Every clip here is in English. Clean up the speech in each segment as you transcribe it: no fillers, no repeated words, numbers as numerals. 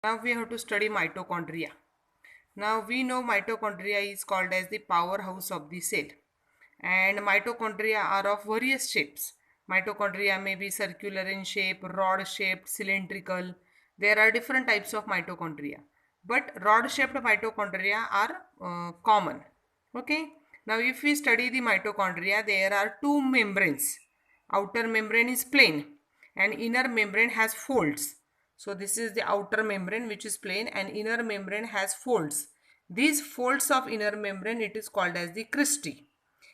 Now we have to study mitochondria. Now we know mitochondria is called as the powerhouse of the cell, and mitochondria are of various shapes. Mitochondria may be circular in shape, rod shaped, cylindrical. There are different types of mitochondria, but rod shaped mitochondria are common. Okay, now if we study the mitochondria, there are two membranes. Outer membrane is plain and inner membrane has folds. So this is the outer membrane which is plain, and inner membrane has folds. These folds of inner membrane, it is called as the cristae.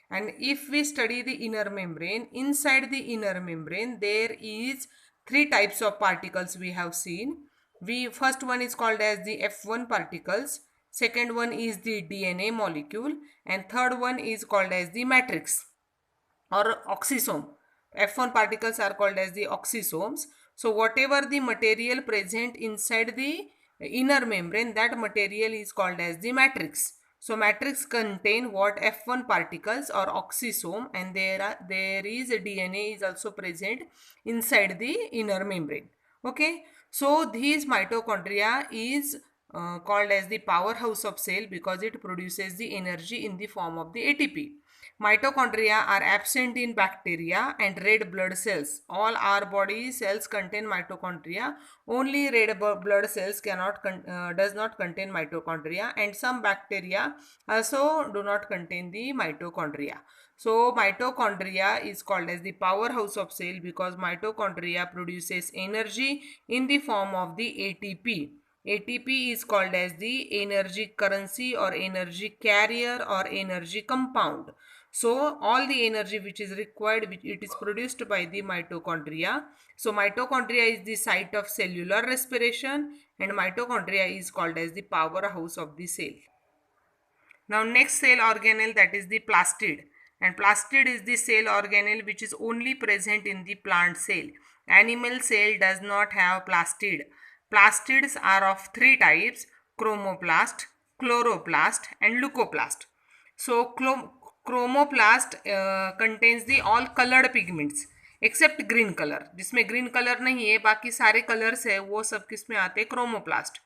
And if we study the inner membrane, inside the inner membrane there is three types of particles we have seen. First one is called as the F1 particles, second one is the DNA molecule, and third one is called as the matrix or oxysome. F1 particles are called as the oxysomes. So whatever the material present inside the inner membrane, that material is called as the matrix. So matrix contain what? F1 particles or oxysome, and there is a DNA is also present inside the inner membrane. Okay, so these mitochondria is called as the powerhouse of cell because it produces the energy in the form of the ATP. Mitochondria are absent in bacteria and red blood cells. All our body cells contain mitochondria. Only red blood cells does not contain mitochondria, and some bacteria also do not contain the mitochondria. So mitochondria is called as the powerhouse of cell because mitochondria produces energy in the form of the ATP. ATP is called as the energy currency or energy carrier or energy compound. So all the energy which is required, it is produced by the mitochondria. So mitochondria is the site of cellular respiration, and mitochondria is called as the powerhouse of the cell. Now next cell organelle, that is the plastid, and plastid is the cell organelle which is only present in the plant cell. Animal cell does not have plastid. Plastids are of three types: chromoplast, chloroplast and leucoplast. So chromoplast contains the all colored pigments except green colour. जिसमें green colour नहीं है, बाकी सारे colours है, वो सब किस में आते हैं? Chromoplast.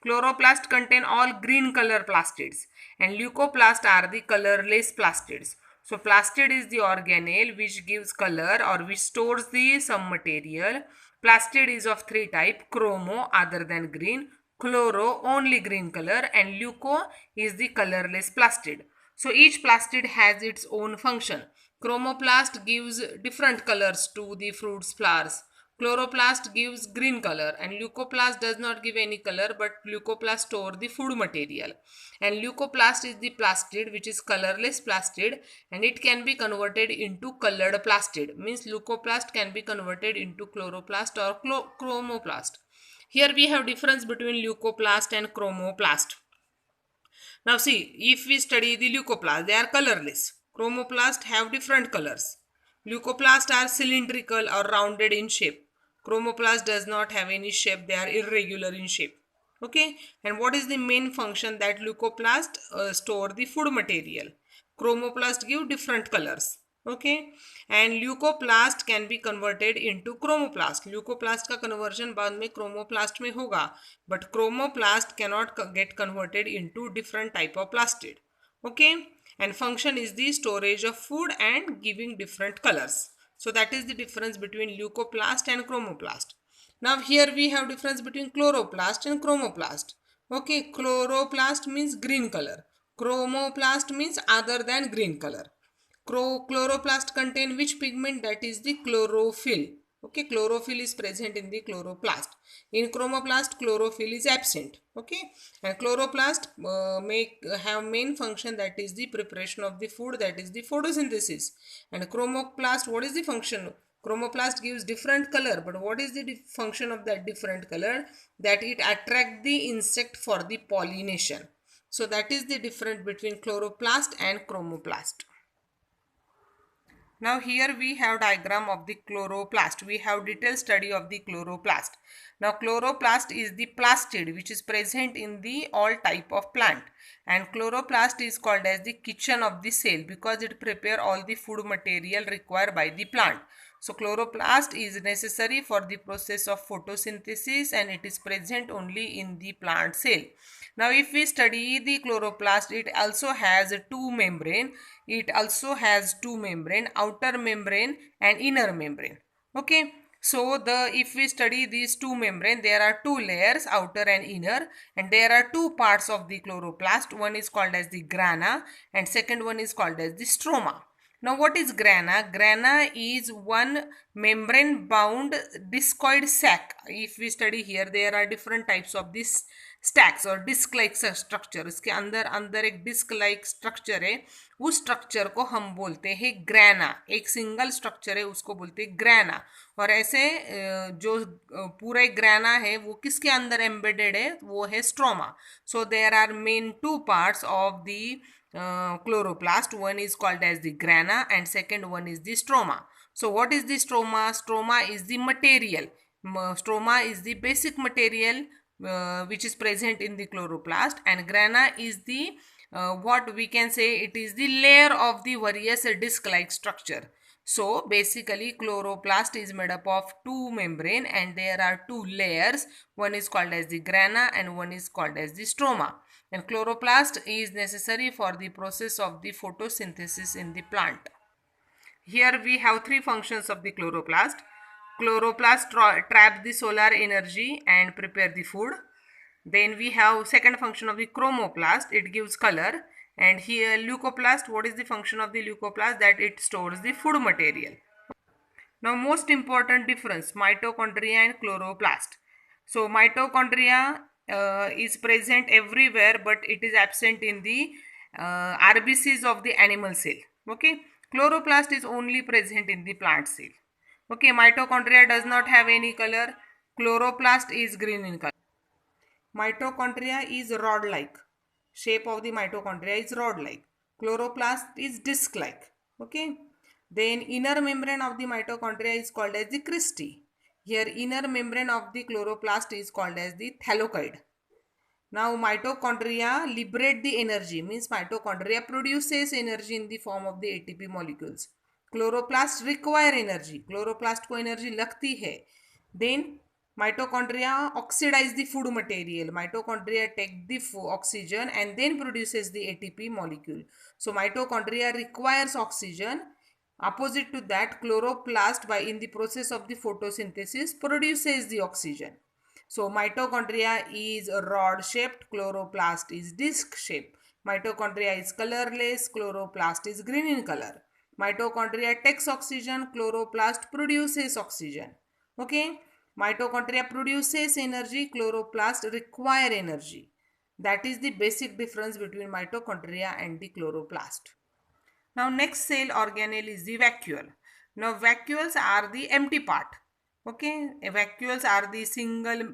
Chloroplast contain all green color plastids, and leucoplast are the colorless plastids. So plastid is the organelle which gives color or which stores the some material. Plastid is of three type: chromo other than green, chloro only green color, and leuco is the colorless plastid. So each plastid has its own function. Chromoplast gives different colors to the fruits, flowers. Chloroplast gives green color, and leucoplast does not give any color, but leucoplast store the food material. And leucoplast is the plastid which is colorless plastid, and it can be converted into colored plastid. Means leucoplast can be converted into chloroplast or chromoplast. Here we have difference between leucoplast and chromoplast. Now see, if we study the leucoplast, they are colorless. Chromoplast have different colors. Leucoplast are cylindrical or rounded in shape. Chromoplast does not have any shape, they are irregular in shape. Okay, and what is the main function? That leucoplast store the food material. Chromoplast give different colors. Okay, and leucoplast can be converted into chromoplast. Leucoplast का conversion बाद में chromoplast में होगा, but chromoplast cannot get converted into different type of plastid. Okay, and function is the storage of food and giving different colors. So that is the difference between leucoplast and chromoplast. Now here we have difference between chloroplast and chromoplast. Okay, chloroplast means green color. Chromoplast means other than green color. Chloroplast contain which pigment? That is the chlorophyll. Okay, chlorophyll is present in the chloroplast. In chromoplast, chlorophyll is absent. Okay, and chloroplast have main function, that is the preparation of the food, that is the photosynthesis. And chromoplast, what is the function? Chromoplast gives different color, but what is the function of that different color? That it attract the insect for the pollination. So that is the difference between chloroplast and chromoplast. Now here we have diagram of the chloroplast. We have detailed study of the chloroplast. Now chloroplast is the plastid which is present in the all type of plant, and chloroplast is called as the kitchen of the cell because it prepare all the food material required by the plant. So chloroplast is necessary for the process of photosynthesis and it is present only in the plant cell. Now if we study the chloroplast, it also has two membrane. It also has two membrane, outer membrane and inner membrane. Okay. So if we study these two membrane, there are two layers, outer and inner, and there are two parts of the chloroplast. One is called as the grana and second one is called as the stroma. Now what is grana? Grana is one membrane bound discoid sac. If we study here, there are different types of this stacks और disc like structure, इसके अंदर अंदर एक disc like structure है, उस structure को हम बोलते हैं ग्रैना. एक सिंगल स्ट्रक्चर है उसको बोलते हैं ग्रैना. और ऐसे जो पूरा एक ग्रैना है वो किसके अंदर एम्बेडेड है, वो है stroma. So there are main two parts of the chloroplast. One is called as the grana and second one is the stroma. So what is the stroma? Stroma is the material. Stroma is the basic material which is present in the chloroplast, and grana is the what we can say, it is the layer of the various disc like structure. So basically chloroplast is made up of two membrane and there are two layers. One is called as the grana and one is called as the stroma. And chloroplast is necessary for the process of the photosynthesis in the plant. Here we have three functions of the chloroplast. Chloroplast traps the solar energy and prepare the food. Then we have second function of the chromoplast, it gives color. And here leucoplast, what is the function of the leucoplast? That it stores the food material. Now most important difference, mitochondria and chloroplast. So mitochondria is present everywhere but it is absent in the RBCs of the animal cell. Okay, chloroplast is only present in the plant cell. Okay, mitochondria does not have any color, chloroplast is green in color. Mitochondria is rod-like. Shape of the mitochondria is rod-like. Chloroplast is disc-like. Okay. Then inner membrane of the mitochondria is called as the cristae. Here inner membrane of the chloroplast is called as the thylakoid. Now mitochondria liberate the energy, means mitochondria produces energy in the form of the ATP molecules. Chloroplast require energy. Chloroplast को energy लगती है. Then mitochondria oxidize the food material. Mitochondria take the oxygen and then produces the ATP molecule. So mitochondria requires oxygen. Opposite to that, chloroplast in the process of the photosynthesis produces the oxygen. So mitochondria is rod shaped, chloroplast is disc shaped. Mitochondria is colorless, chloroplast is green in color. Mitochondria takes oxygen, chloroplast produces oxygen. Okay, mitochondria produces energy, chloroplast require energy. That is the basic difference between mitochondria and the chloroplast. Now next cell organelle is the vacuole. Now vacuoles are the empty part. Okay, vacuoles are the single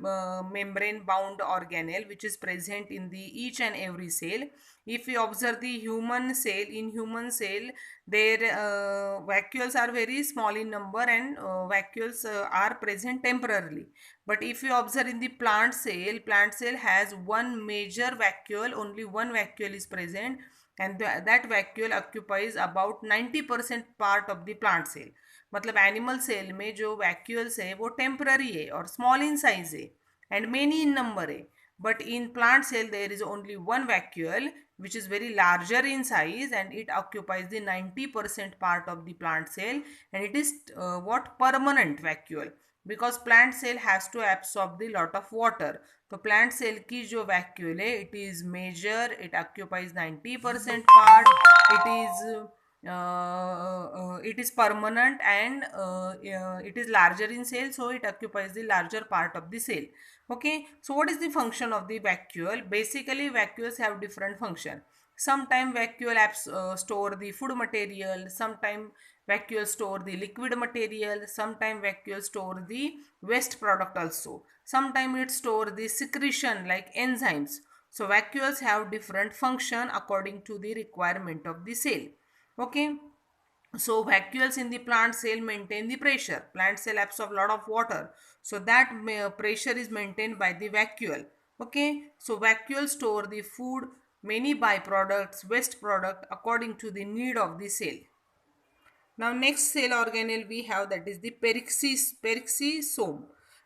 membrane bound organelle which is present in the each and every cell. If we observe the human cell, in human cell their vacuoles are very small in number and vacuoles are present temporarily. But if you observe in the plant cell has one major vacuole, only one vacuole is present, and that vacuole occupies about 90% part of the plant cell. मतलब animal cell में जो vacuoles है वो temporary है और small in size है and many in number है. But in plant cell there is only one vacuole which is very larger in size and it occupies the 90% part of the plant cell, and it is what permanent vacuole, because plant cell has to absorb the lot of water. तो plant cell की जो vacuole है, it is major, it occupies 90% part, it is permanent and it is larger in cell, so it occupies the larger part of the cell. Okay, so what is the function of the vacuole? Basically vacuoles have different function. Sometime vacuole store the food material, sometime vacuole store the liquid material, sometime vacuole store the waste product also, sometime it store the secretion like enzymes. So vacuoles have different function according to the requirement of the cell. Okay, so vacuoles in the plant cell maintain the pressure. Plant cell absorb lot of water, so that pressure is maintained by the vacuole. Okay, so vacuoles store the food, many byproducts, waste product according to the need of the cell. Now next cell organelle we have, that is the peroxisome.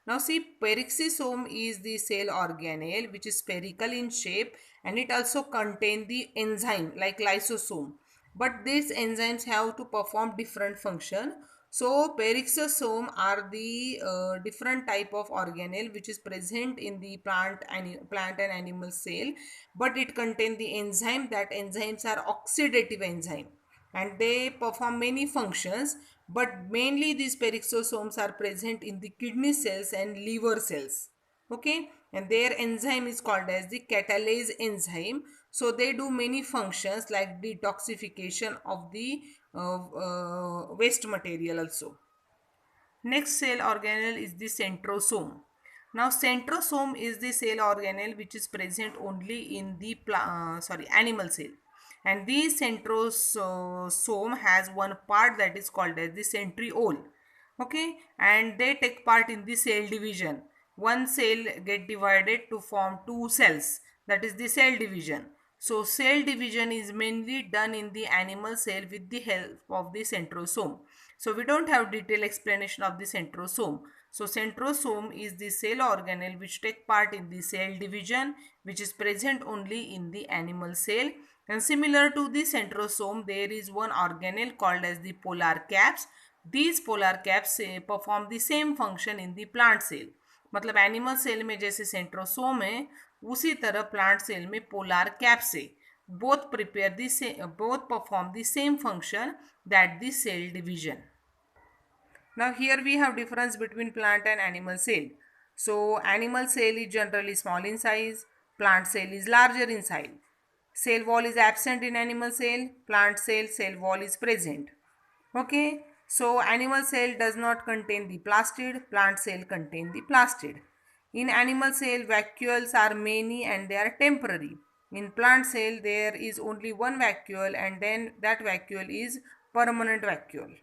Now see, peroxisome is the cell organelle which is spherical in shape, and it also contain the enzyme like lysosome. But these enzymes have to perform different function. So peroxisome are the different type of organelle which is present in the plant and animal cell, but it contain the enzyme. That enzymes are oxidative enzyme, and they perform many functions, but mainly these peroxisomes are present in the kidney cells and liver cells. Okay, and their enzyme is called as the catalase enzyme. So they do many functions like detoxification of the waste material also. Next cell organelle is the centrosome. Now centrosome is the cell organelle which is present only in the animal cell, and the centrosome has one part that is called as the centriole. Okay, and they take part in the cell division. One cell get divided to form two cells, that is the cell division. So cell division is mainly done in the animal cell with the help of the centrosome. So we don't have detailed explanation of the centrosome. So centrosome is the cell organelle which take part in the cell division, which is present only in the animal cell. And similar to the centrosome, there is one organelle called as the polar caps. These polar caps perform the same function in the plant cell. मतलब animal cell में जैसे centrosome है, उसी तरह plant cell में polar caps है. Both perform the same function, that the cell division. Now here we have difference between plant and animal cell. So animal cell is generally small in size, plant cell is larger in size. Cell wall is absent in animal cell, plant cell wall is present. Okay, so animal cell does not contain the plastid, plant cell contain the plastid. In animal cell, vacuoles are many and they are temporary. In plant cell, there is only one vacuole, and then that vacuole is permanent vacuole.